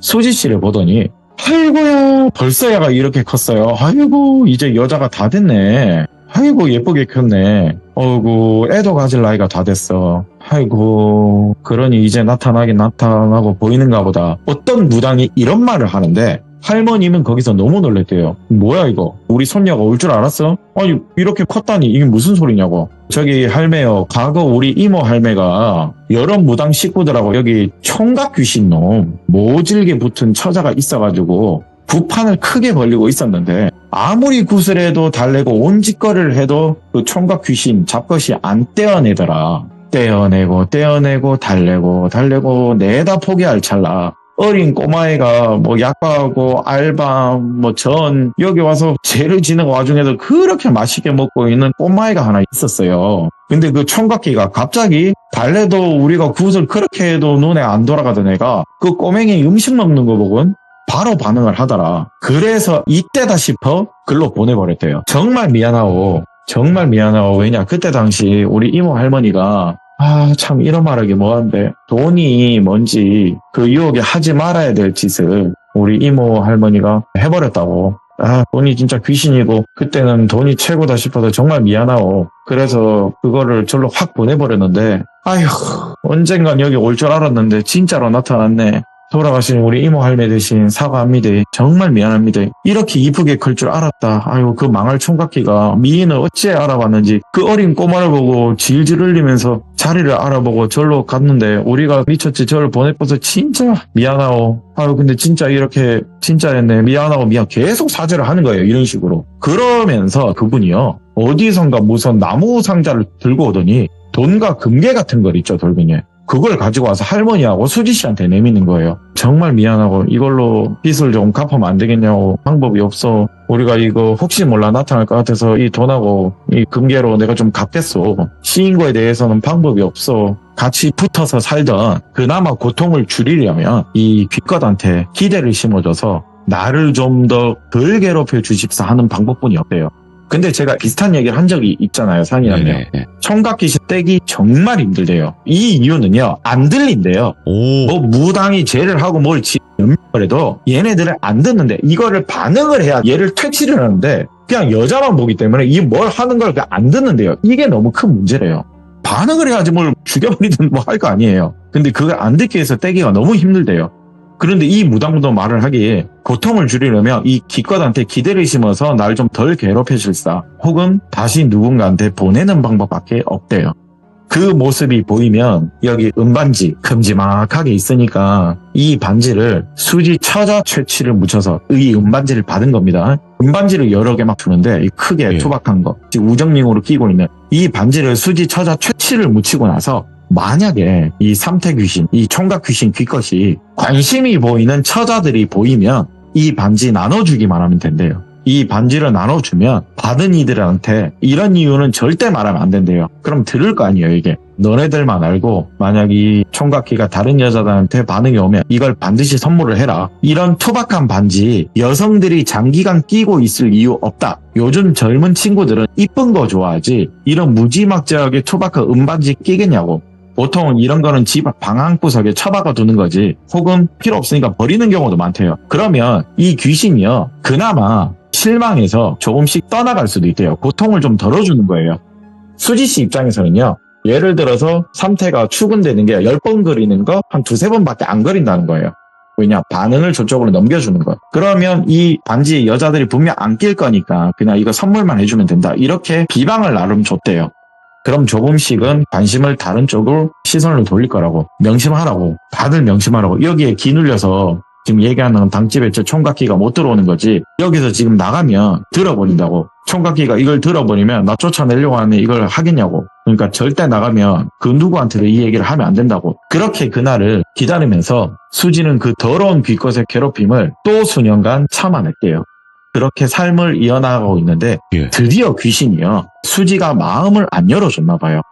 수지 씨를 보더니 아이고야 벌써 얘가 이렇게 컸어요. 아이고 이제 여자가 다 됐네. 아이고 예쁘게 컸네. 어이구 애도 가질 나이가 다 됐어. 아이고 그러니 이제 나타나고 보이는가 보다. 어떤 무당이 이런 말을 하는데 할머님은 거기서 너무 놀랬대요. 뭐야 이거? 우리 손녀가 올 줄 알았어? 아니 이렇게 컸다니 이게 무슨 소리냐고. 저기 할매요. 과거 우리 이모 할매가 여러 무당 식구들하고 여기 총각 귀신놈 모질게 붙은 처자가 있어가지고 부판을 크게 벌리고 있었는데 아무리 구슬해도 달래고 온짓거리를 해도 그 총각 귀신 잡것이 안 떼어내더라. 떼어내고 달래고 내다 포기할 찰나 어린 꼬마애가 뭐 약과하고 알바 뭐 전 여기 와서 죄를 지는 와중에도 그렇게 맛있게 먹고 있는 꼬마애가 하나 있었어요. 근데 그 총각기가 갑자기 달래도 우리가 굿을 그렇게 해도 눈에 안 돌아가던 애가 그 꼬맹이 음식 먹는 거 보곤 바로 반응을 하더라. 그래서 이때다 싶어 글로 보내버렸대요. 정말 미안하고 왜냐 그때 당시 우리 이모 할머니가 참 이런 말하기 뭐한데 돈이 뭔지 그 유혹에 하지 말아야 될 짓을 우리 이모 할머니가 해버렸다고. 돈이 진짜 귀신이고 그때는 돈이 최고다 싶어서 정말 미안하고 그래서 그거를 절로 확 보내버렸는데 아휴 언젠간 여기 올 줄 알았는데 진짜로 나타났네. 돌아가신 우리 이모 할매 대신 사과합니다. 정말 미안합니다. 이렇게 이쁘게 클 줄 알았다. 아유 그 망할 총각기가 미인을 어찌해 알아봤는지 그 어린 꼬마를 보고 질질 흘리면서 자리를 알아보고 절로 갔는데 우리가 미쳤지 저를 보내버려서 진짜 미안하오. 아유 근데 진짜 이렇게 진짜였네. 미안하고 계속 사죄를 하는 거예요. 이런 식으로. 그러면서 그분이요 어디선가 무슨 나무 상자를 들고 오더니 돈과 금괴 같은 걸 있죠 돌멩이에. 그걸 가지고 와서 할머니하고 수지 씨한테 내미는 거예요. 정말 미안하고 이걸로 빚을 좀 갚으면 안 되겠냐고. 방법이 없어. 우리가 이거 혹시 몰라 나타날 것 같아서 이 돈하고 이 금괴로 내가 좀 갚겠어. 시인 거에 대해서는 방법이 없어. 같이 붙어서 살던 그나마 고통을 줄이려면 이 귀껏한테 기대를 심어줘서 나를 좀 더 덜 괴롭혀 주십사 하는 방법뿐이 없대요. 근데 제가 비슷한 얘기를 한 적이 있잖아요, 상이랑요. 총각귀신 떼기 정말 힘들대요. 이 이유는요, 안 들린대요. 뭐 무당이 죄를 하고 뭘 그래도 얘네들은 안 듣는데 이거를 반응을 해야 얘를 퇴치를 하는데 그냥 여자만 보기 때문에 이 뭘 하는 걸 안 듣는데요. 이게 너무 큰 문제래요. 반응을 해야지 뭘 죽여버리든 뭐 할 거 아니에요. 근데 그걸 안 듣기 위해서 떼기가 너무 힘들대요. 그런데 이 무당도 말을 하기에 고통을 줄이려면 이 기껏한테 기대를 심어서 날 좀 덜 괴롭혀줄사 혹은 다시 누군가한테 보내는 방법밖에 없대요. 그 모습이 보이면 여기 은반지 큼지막하게 있으니까 이 반지를 수지 처자 채취를 묻혀서 이 은반지를 받은 겁니다. 은반지를 여러 개 막 주는데 크게 예. 투박한 거 우정링으로 끼고 있는 이 반지를 수지 처자 채취를 묻히고 나서 만약에 이 삼태 귀신, 이 총각 귀신 귀것이 관심이 보이는 처자들이 보이면 이 반지 나눠주기만 하면 된대요. 이 반지를 나눠주면 받은 이들한테 이런 이유는 절대 말하면 안 된대요. 그럼 들을 거 아니에요, 이게. 너네들만 알고 만약 이 총각기가 다른 여자들한테 반응이 오면 이걸 반드시 선물을 해라. 이런 투박한 반지 여성들이 장기간 끼고 있을 이유 없다. 요즘 젊은 친구들은 이쁜 거 좋아하지 이런 무지막지하게 투박한 은반지 끼겠냐고. 보통 이런 거는 집 방 한구석에 처박아 두는 거지 혹은 필요 없으니까 버리는 경우도 많대요. 그러면 이 귀신이요 그나마 실망해서 조금씩 떠나갈 수도 있대요. 고통을 좀 덜어주는 거예요. 수지씨 입장에서는요 예를 들어서 삼태가 출근되는 게 10번 그리는 거 한 2-3번밖에 안 그린다는 거예요. 왜냐? 반응을 저쪽으로 넘겨주는 거. 그러면 이 반지 여자들이 분명 안 낄 거니까 그냥 이거 선물만 해주면 된다. 이렇게 비방을 나름 줬대요. 그럼 조금씩은 관심을 다른 쪽으로 시선을 돌릴 거라고. 명심하라고. 다들 명심하라고. 여기에 기 눌려서 지금 얘기하는 건 당집에 저 총각기가 못 들어오는 거지. 여기서 지금 나가면 들어버린다고. 총각기가 이걸 들어버리면 나 쫓아내려고 하는데 이걸 하겠냐고. 그러니까 절대 나가면 그 누구한테도 이 얘기를 하면 안 된다고. 그렇게 그날을 기다리면서 수지는 그 더러운 귀것의 괴롭힘을 또 수년간 참아냈대요. 그렇게 삶을 이어나가고 있는데 예. 드디어 귀신이요. 수지가 마음을 안 열어줬나 봐요.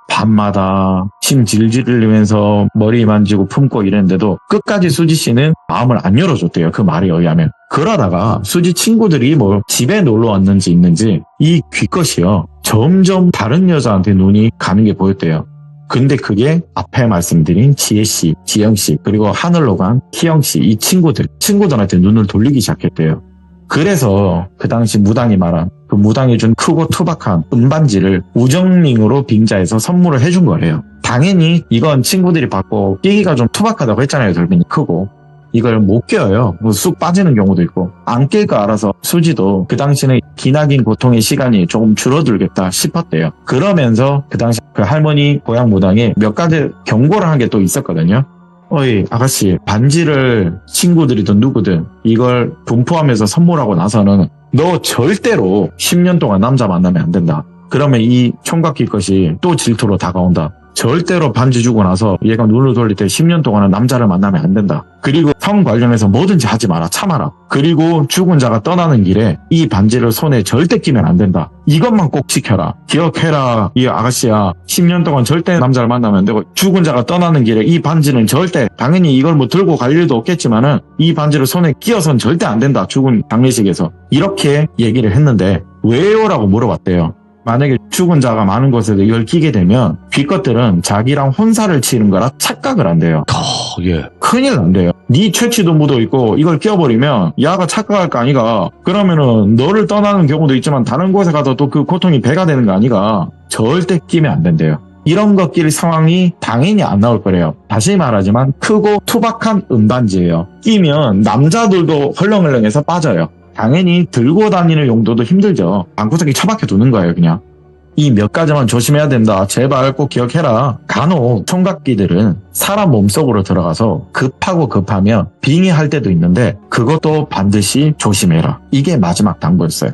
밤마다 침 질질 흘리면서 머리 만지고 품고 이랬는데도 끝까지 수지 씨는 마음을 안 열어줬대요. 그 말에 의하면. 그러다가 수지 친구들이 뭐 집에 놀러 왔는지 있는지 이 귀것이요. 점점 다른 여자한테 눈이 가는 게 보였대요. 근데 그게 앞에 말씀드린 지혜씨, 지영씨 그리고 하늘로 간 희영씨 이 친구들한테 눈을 돌리기 시작했대요. 그래서 그 당시 무당이 말한 그 무당이 준 크고 투박한 은반지를 우정링으로 빙자해서 선물을 해준 거래요. 당연히 이건 친구들이 받고 끼기가 좀 투박하다고 했잖아요. 돌빈이 크고. 이걸 못 껴요. 쑥 빠지는 경우도 있고. 안 낄 거 알아서 수지도 그 당시는 기나긴 고통의 시간이 조금 줄어들겠다 싶었대요. 그러면서 그 당시 그 할머니 고향 무당이 몇 가지 경고를 한 게 또 있었거든요. 어이 아가씨 반지를 친구들이든 누구든 이걸 분포하면서 선물하고 나서는 너 절대로 10년 동안 남자 만나면 안 된다. 그러면 이 총각길 것이 또 질투로 다가온다. 절대로 반지 주고 나서 얘가 눈을 돌릴 때 10년 동안은 남자를 만나면 안 된다. 그리고 성 관련해서 뭐든지 하지 마라. 참아라. 그리고 죽은 자가 떠나는 길에 이 반지를 손에 절대 끼면 안 된다. 이것만 꼭 지켜라. 기억해라. 이 아가씨야. 10년 동안 절대 남자를 만나면 안 되고 죽은 자가 떠나는 길에 이 반지는 절대 당연히 이걸 뭐 들고 갈 일도 없겠지만은 이 반지를 손에 끼어서는 절대 안 된다. 죽은 장례식에서. 이렇게 얘기를 했는데 왜요? 라고 물어봤대요. 만약에 죽은 자가 많은 곳에서 이걸 끼게 되면 귀것들은 자기랑 혼사를 치는 거라 착각을 한대요. 예. 큰일 난대요. 네 채취도 묻어있고 이걸 끼워버리면 야가 착각할 거 아니가. 그러면은 너를 떠나는 경우도 있지만 다른 곳에 가도 또 그 고통이 배가 되는 거 아니가. 절대 끼면 안 된대요. 이런 것 낄 상황이 당연히 안 나올 거래요. 다시 말하지만 크고 투박한 은반지예요. 끼면 남자들도 헐렁헐렁해서 빠져요. 당연히 들고 다니는 용도도 힘들죠. 방구석에 처박혀 두는 거예요, 그냥. 이 몇 가지만 조심해야 된다. 제발 꼭 기억해라. 간혹 총각기들은 사람 몸속으로 들어가서 급하면 빙의할 때도 있는데 그것도 반드시 조심해라. 이게 마지막 당부였어요.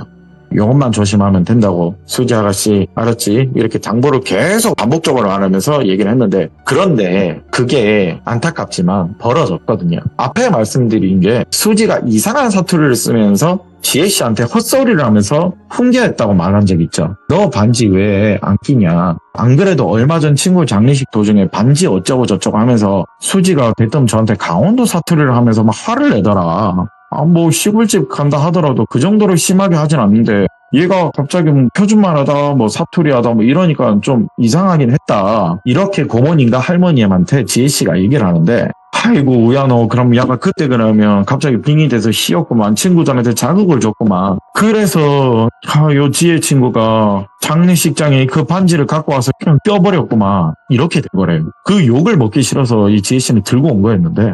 이것만 조심하면 된다고 수지 아가씨 알았지? 이렇게 당부를 계속 반복적으로 말하면서 얘기를 했는데 그런데 그게 안타깝지만 벌어졌거든요. 앞에 말씀드린 게 수지가 이상한 사투리를 쓰면서 지혜씨한테 헛소리를 하면서 훈계했다고 말한 적 있죠. 너 반지 왜 안 끼냐. 안 그래도 얼마 전 친구 장례식 도중에 반지 어쩌고 저쩌고 하면서 수지가 대뜸 저한테 강원도 사투리를 하면서 막 화를 내더라. 뭐 시골집 간다 하더라도 그 정도로 심하게 하진 않는데 얘가 갑자기 뭐 표준말 하다 뭐 사투리 하다 뭐 이러니까 좀 이상하긴 했다. 이렇게 고모님과 할머님한테 지혜씨가 얘기를 하는데 아이고 우야 너 그럼 야가 그때 그러면 갑자기 빙이 돼서 쉬었구만. 친구들한테 자극을 줬구만. 그래서 요 지혜 친구가 장례식장에 그 반지를 갖고 와서 그냥 껴버렸구만. 이렇게 된 거래요. 그 욕을 먹기 싫어서 이 지혜 씨는 들고 온 거였는데,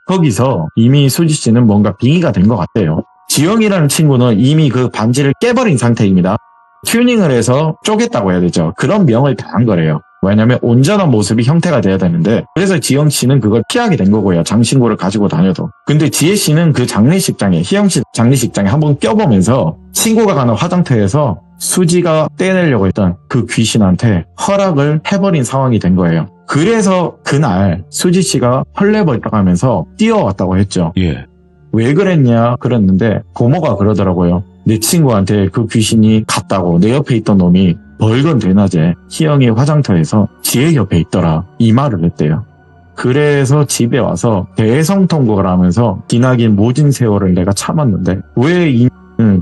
거기서 이미 수지 씨는 뭔가 빙의가 된 것 같아요. 지영이라는 친구는 이미 그 반지를 깨버린 상태입니다. 튜닝을 해서 쪼갰다고 해야 되죠. 그런 명을 당한 거래요. 왜냐면 온전한 모습이 형태가 돼야 되는데, 그래서 지영 씨는 그걸 피하게 된 거고요. 장신구를 가지고 다녀도. 근데 지혜 씨는 그 장례식장에, 희영 씨 장례식장에 한번 껴보면서 친구가 가는 화장터에서 수지가 떼내려고 했던 그 귀신한테 허락을 해버린 상황이 된 거예요. 그래서 그날 수지 씨가 헐레벌떡 하면서 뛰어왔다고 했죠. 예. 왜 그랬냐 그랬는데 고모가 그러더라고요. 내 친구한테 그 귀신이 갔다고, 내 옆에 있던 놈이 벌건 대낮에 희영이 화장터에서 지혜 옆에 있더라, 이 말을 했대요. 그래서 집에 와서 대성통곡을 하면서 기나긴 모진 세월을 내가 참았는데 왜 이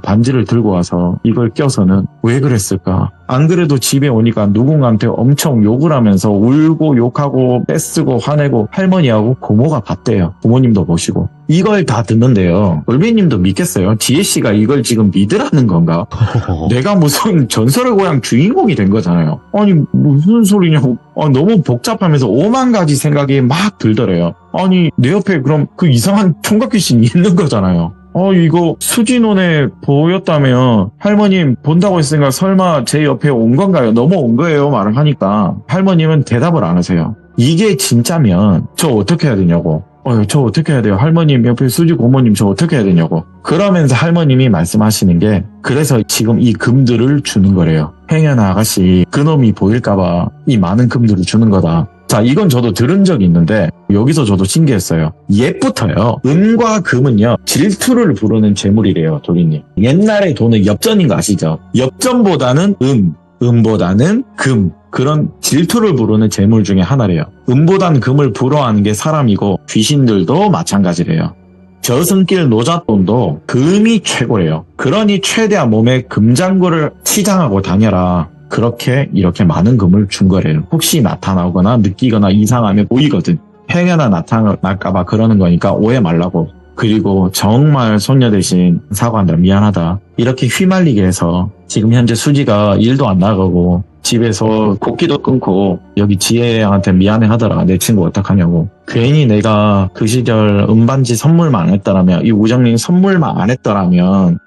반지를 들고 와서 이걸 껴서는 왜 그랬을까? 안 그래도 집에 오니까 누군가한테 엄청 욕을 하면서 울고 욕하고 떼쓰고 화내고 할머니하고 고모가 봤대요. 부모님도 보시고. 이걸 다 듣는데요. 올비님도 믿겠어요? 지혜씨가 이걸 지금 믿으라는 건가? 내가 무슨 전설의 고향 주인공이 된 거잖아요. 아니 무슨 소리냐고. 너무 복잡하면서 5만 가지 생각이 막 들더래요. 아니 내 옆에 그럼 그 이상한 총각 귀신이 있는 거잖아요. 이거 수진원에 보였다면 할머님 본다고 했으니까 설마 제 옆에 온 건가요? 넘어온 거예요? 말을 하니까 할머님은 대답을 안 하세요. 이게 진짜면 저 어떻게 해야 되냐고. 저 어떻게 해야 돼요? 할머님 옆에 수지 고모님 저 어떻게 해야 되냐고. 그러면서 할머님이 말씀하시는 게, 그래서 지금 이 금들을 주는 거래요. 행여나 아가씨 그놈이 보일까봐 이 많은 금들을 주는 거다. 자, 이건 저도 들은 적이 있는데 여기서 저도 신기했어요. 옛부터요, 은과 금은요 질투를 부르는 재물이래요. 도리님, 옛날에 돈은 엽전인 거 아시죠? 엽전보다는 음보다는 금, 그런 질투를 부르는 재물 중에 하나래요. 음보단 금을 부러워하는 게 사람이고 귀신들도 마찬가지래요. 저승길 노잣돈도 금이 최고래요. 그러니 최대한 몸에 금장구를 치장하고 다녀라. 그렇게 이렇게 많은 금을 준 거래요. 혹시 나타나거나 느끼거나 이상하면 보이거든. 행여나 나타날까봐 그러는 거니까 오해 말라고. 그리고 정말 손녀 대신 사과한다, 미안하다, 이렇게 휘말리게 해서 지금 현재 수지가 일도 안 나가고 집에서 곡기도 끊고 여기 지혜한테 미안해 하더라. 내 친구 어떡하냐고. 괜히 내가 그 시절 은반지 선물만 안 했더라면, 이 우정링 선물만 안 했더라면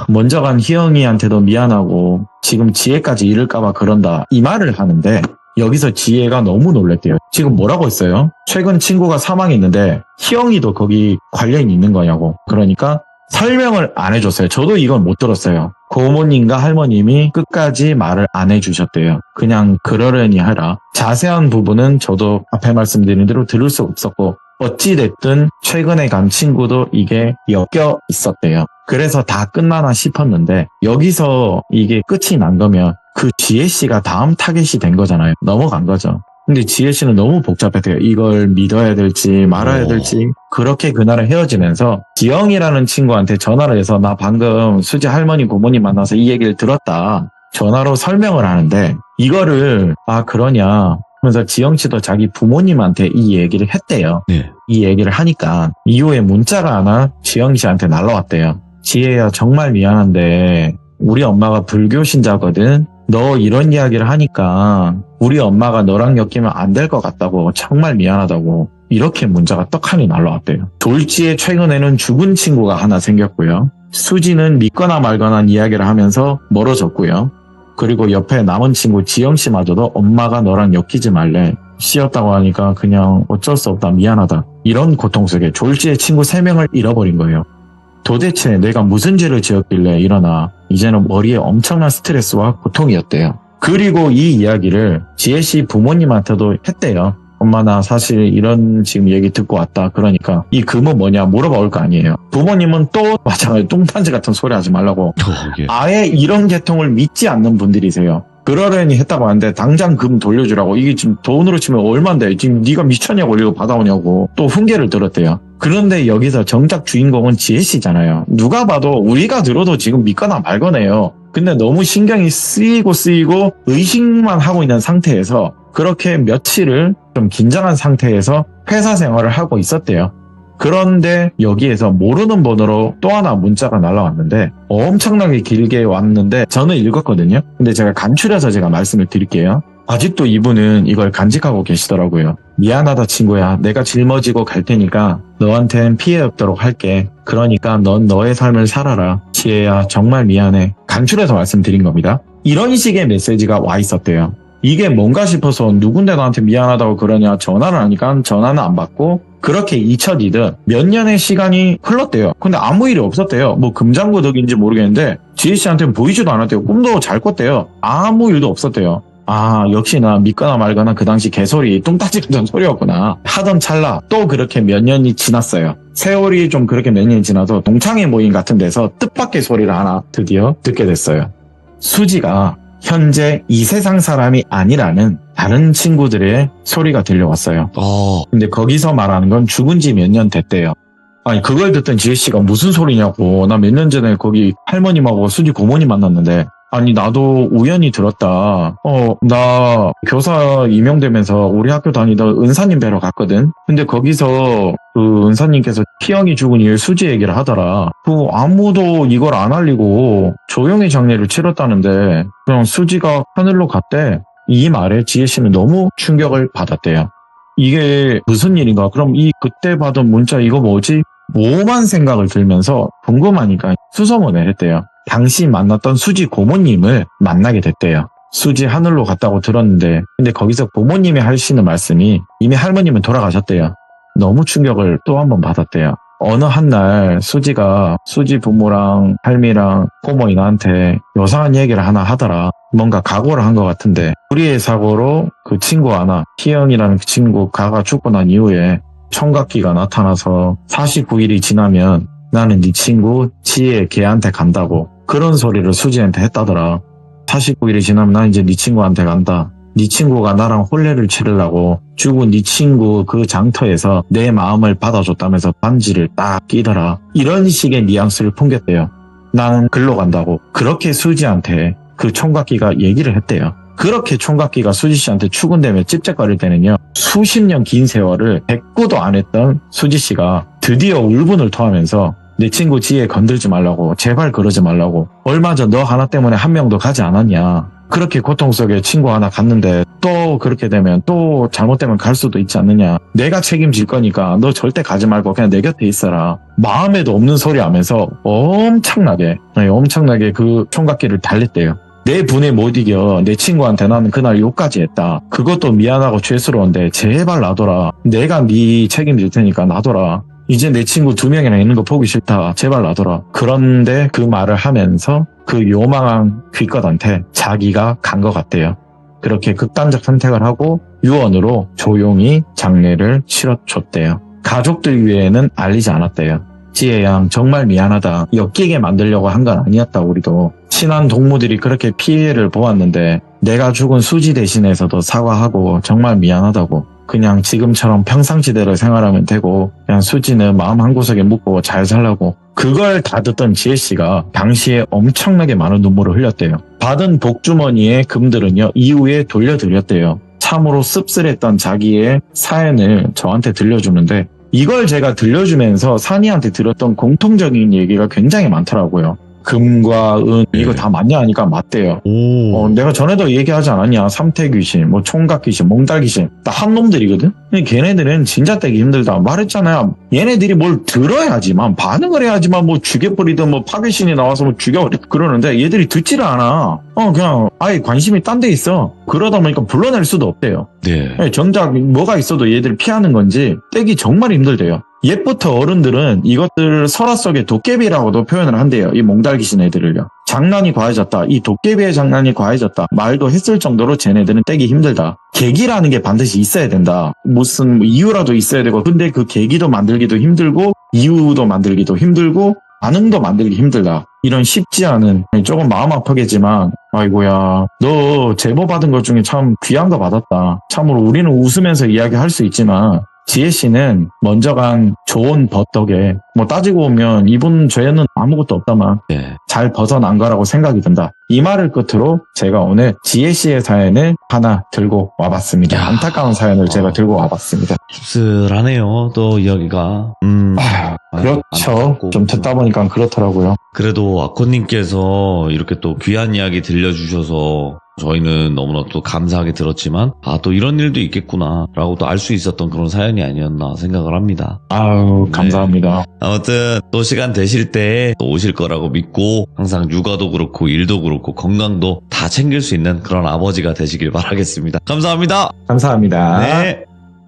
먼저 간 희영이한테도 미안하고 지금 지혜까지 잃을까봐 그런다, 이 말을 하는데, 여기서 지혜가 너무 놀랬대요. 지금 뭐라고 했어요? 최근 친구가 사망했는데 희영이도 거기 관련이 있는 거냐고. 그러니까 설명을 안 해줬어요. 저도 이건 못 들었어요. 고모님과 할머님이 끝까지 말을 안 해주셨대요. 그냥 그러려니 하라. 자세한 부분은 저도 앞에 말씀드린 대로 들을 수 없었고, 어찌됐든 최근에 간 친구도 이게 엮여 있었대요. 그래서 다 끝나나 싶었는데 여기서 이게 끝이 난 거면 그 지혜씨가 다음 타겟이 된 거잖아요. 넘어간 거죠. 근데 지혜씨는 너무 복잡했대요. 이걸 믿어야 될지 말아야 될지. 그렇게 그날은 헤어지면서 지영이라는 친구한테 전화를 해서 나 방금 수지 할머니 고모님 만나서 이 얘기를 들었다, 전화로 설명을 하는데, 이거를 그러냐 하면서 지영씨도 자기 부모님한테 이 얘기를 했대요. 네. 이 얘기를 하니까 이후에 문자가 하나 지영씨한테 날라왔대요. 지혜야, 정말 미안한데 우리 엄마가 불교 신자거든. 너 이런 이야기를 하니까 우리 엄마가 너랑 엮이면 안 될 것 같다고, 정말 미안하다고, 이렇게 문자가 떡하니 날라왔대요. 돌지에 최근에는 죽은 친구가 하나 생겼고요. 수지는 믿거나 말거나 이야기를 하면서 멀어졌고요. 그리고 옆에 남은 친구 지영씨마저도 엄마가 너랑 엮이지 말래, 씨였다고 하니까 그냥 어쩔 수 없다, 미안하다, 이런 고통 속에 졸지의 친구 3명을 잃어버린 거예요. 도대체 내가 무슨 죄를 지었길래 이러나. 이제는 머리에 엄청난 스트레스와 고통이었대요. 그리고 이 이야기를 지혜씨 부모님한테도 했대요. 엄마, 나 사실 이런 지금 얘기 듣고 왔다. 그러니까 이 금은 뭐냐 물어볼 거 아니에요. 부모님은 또 마찬가지로 똥판지 같은 소리 하지 말라고. 예. 아예 이런 계통을 믿지 않는 분들이세요. 그러려니 했다고 하는데 당장 금 돌려주라고. 이게 지금 돈으로 치면 얼만데 지금 네가 미쳤냐고, 이거 받아오냐고 또 훈계를 들었대요. 그런데 여기서 정작 주인공은 지혜씨잖아요. 누가 봐도, 우리가 들어도 지금 믿거나 말거네요. 근데 너무 신경이 쓰이고 의식만 하고 있는 상태에서 그렇게 며칠을 좀 긴장한 상태에서 회사 생활을 하고 있었대요. 그런데 여기에서 모르는 번호로 또 하나 문자가 날라왔는데 엄청나게 길게 왔는데 저는 읽었거든요. 근데 제가 간추려서 제가 말씀을 드릴게요. 아직도 이분은 이걸 간직하고 계시더라고요. 미안하다 친구야. 내가 짊어지고 갈 테니까 너한텐 피해 없도록 할게. 그러니까 넌 너의 삶을 살아라. 지혜야 정말 미안해. 간추려서 말씀드린 겁니다. 이런 식의 메시지가 와 있었대요. 이게 뭔가 싶어서 누군데 나한테 미안하다고 그러냐 전화를 하니까 전화는 안 받고 그렇게 잊혀지듯 몇 년의 시간이 흘렀대요. 근데 아무 일이 없었대요. 뭐 금장구덕인지 모르겠는데 지혜씨한테는 보이지도 않았대요. 꿈도 잘 꿨대요. 아무 일도 없었대요. 아 역시나 믿거나 말거나 그 당시 개소리 뚱따지 같은 소리였구나 하던 찰나 또 그렇게 몇 년이 지났어요. 세월이 좀 그렇게 몇 년이 지나서 동창회 모임 같은 데서 뜻밖의 소리를 하나 드디어 듣게 됐어요. 수지가 현재 이 세상 사람이 아니라는 다른 친구들의 소리가 들려왔어요. 근데 거기서 말하는 건 죽은 지 몇 년 됐대요. 아니 그걸 듣던 지혜씨가 무슨 소리냐고. 나 몇 년 전에 거기 할머님하고 수지 고모님 만났는데 아니 나도 우연히 들었다. 나 교사 임용되면서 우리 학교 다니던 은사님 뵈러 갔거든. 근데 거기서 그 은사님께서 T형이 죽은 일 수지 얘기를 하더라. 그 아무도 이걸 안 알리고 조용히 장례를 치렀다는데 그냥 수지가 하늘로 갔대. 이 말에 지혜씨는 너무 충격을 받았대요. 이게 무슨 일인가? 그럼 이 그때 받은 문자 이거 뭐지? 뭐만 생각을 들면서 궁금하니까 수소문을 했대요. 당시 만났던 수지 고모님을 만나게 됐대요. 수지 하늘로 갔다고 들었는데 근데 거기서 고모님이 하시는 말씀이 이미 할머님은 돌아가셨대요. 너무 충격을 또 한 번 받았대요. 어느 한날 수지가 수지 부모랑 할미랑 고모이 나한테 요상한 얘기를 하나 하더라. 뭔가 각오를 한 것 같은데 불의의 사고로 그 친구 하나 T형이라는 그 친구 가가 죽고 난 이후에 청각기가 나타나서 49일이 지나면 나는 네 친구 지혜 걔한테 간다고 그런 소리를 수지한테 했다더라. 49일이 지나면 난 이제 네 친구한테 간다. 네 친구가 나랑 혼례를 치르려고 죽은 네 친구 그 장터에서 내 마음을 받아줬다면서 반지를 딱 끼더라. 이런 식의 뉘앙스를 풍겼대요. 나는 글로 간다고 그렇게 수지한테 그 총각기가 얘기를 했대요. 그렇게 총각기가 수지씨한테 추근되며 찝쩍거릴 때는요. 수십 년 긴 세월을 대꾸도 안 했던 수지씨가 드디어 울분을 토하면서 내 친구 지혜 건들지 말라고 제발 그러지 말라고 얼마 전 너 하나 때문에 한 명도 가지 않았냐. 그렇게 고통 속에 친구 하나 갔는데 또 그렇게 되면 또 잘못되면 갈 수도 있지 않느냐. 내가 책임질 거니까 너 절대 가지 말고 그냥 내 곁에 있어라. 마음에도 없는 소리 하면서 엄청나게 그 총각기를 달랬대요. 내 분에 못 이겨. 내 친구한테 나는 그날 욕까지 했다. 그것도 미안하고 죄스러운데 제발 놔둬라. 내가 네 책임질 테니까 놔둬라. 이제 내 친구 2명이나 있는 거 보기 싫다. 제발 놔둬라. 그런데 그 말을 하면서 그 요망한 귀껏한테 자기가 간 것 같대요. 그렇게 극단적 선택을 하고 유언으로 조용히 장례를 치러줬대요. 가족들 위에는 알리지 않았대요. 지혜양 정말 미안하다. 엮이게 만들려고 한 건 아니었다. 우리도 친한 동무들이 그렇게 피해를 보았는데 내가 죽은 수지 대신해서도 사과하고 정말 미안하다고. 그냥 지금처럼 평상시대로 생활하면 되고 그냥 수지는 마음 한구석에 묻고 잘 살라고. 그걸 다 듣던 지혜씨가 당시에 엄청나게 많은 눈물을 흘렸대요. 받은 복주머니의 금들은요 이후에 돌려드렸대요. 참으로 씁쓸했던 자기의 사연을 저한테 들려주는데 이걸 제가 들려주면서 산이한테 들었던 공통적인 얘기가 굉장히 많더라고요. 금과 은 이거 다 맞냐 하니까 맞대요. 내가 전에도 얘기하지 않았냐. 삼태귀신, 뭐 총각귀신, 몽달귀신 다 한 놈들이거든. 근데 걔네들은 진짜 떼기 힘들다 말했잖아요. 얘네들이 뭘 들어야지만 반응을 해야지만 뭐 죽여버리든 뭐 파괴신이 나와서 뭐 죽여버리 그러는데 얘들이 듣지를 않아. 그냥 아예 관심이 딴 데 있어. 그러다 보니까 불러낼 수도 없대요. 네. 정작 뭐가 있어도 얘들 피하는 건지 떼기 정말 힘들대요. 옛부터 어른들은 이것들을 설화 속의 도깨비라고도 표현을 한대요. 이 몽달귀신 애들을요. 장난이 과해졌다. 이 도깨비의 장난이 과해졌다. 말도 했을 정도로 쟤네들은 떼기 힘들다. 계기라는 게 반드시 있어야 된다. 무슨 이유라도 있어야 되고 근데 그 계기도 만들기도 힘들고 이유도 만들기도 힘들고 반응도 만들기 힘들다. 이런 쉽지 않은 조금 마음 아프겠지만 아이고야 너 제보 받은 것 중에 참 귀한 거 받았다. 참으로 우리는 웃으면서 이야기할 수 있지만 지혜 씨는 먼저 간 좋은 벗 덕에 뭐 따지고 보면 이분 죄는 아무것도 없다만 예. 잘 벗어난 거라고 생각이 든다. 이 말을 끝으로 제가 오늘 지혜 씨의 사연을 하나 들고 와봤습니다. 야. 안타까운 사연을 제가 들고 와봤습니다. 씁쓸하네요. 또 이야기가. 그렇죠. 안타깝고. 좀 듣다 보니까 그렇더라고요. 그래도 아코님께서 이렇게 또 귀한 이야기 들려주셔서 저희는 너무나 또 감사하게 들었지만 또 이런 일도 있겠구나 라고 또 알 수 있었던 그런 사연이 아니었나 생각을 합니다. 아우 감사합니다. 아무튼 또 시간 되실 때 또 오실 거라고 믿고 항상 육아도 그렇고 일도 그렇고 건강도 다 챙길 수 있는 그런 아버지가 되시길 바라겠습니다. 감사합니다. 감사합니다. 네.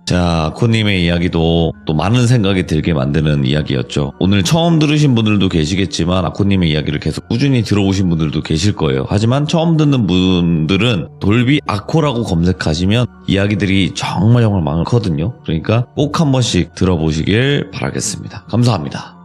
자, 아코님의 이야기도 또 많은 생각이 들게 만드는 이야기였죠. 오늘 처음 들으신 분들도 계시겠지만 아코님의 이야기를 계속 꾸준히 들어오신 분들도 계실 거예요. 하지만 처음 듣는 분들은 돌비 아코라고 검색하시면 이야기들이 정말 많거든요. 그러니까 꼭 한 번씩 들어보시길 바라겠습니다. 감사합니다.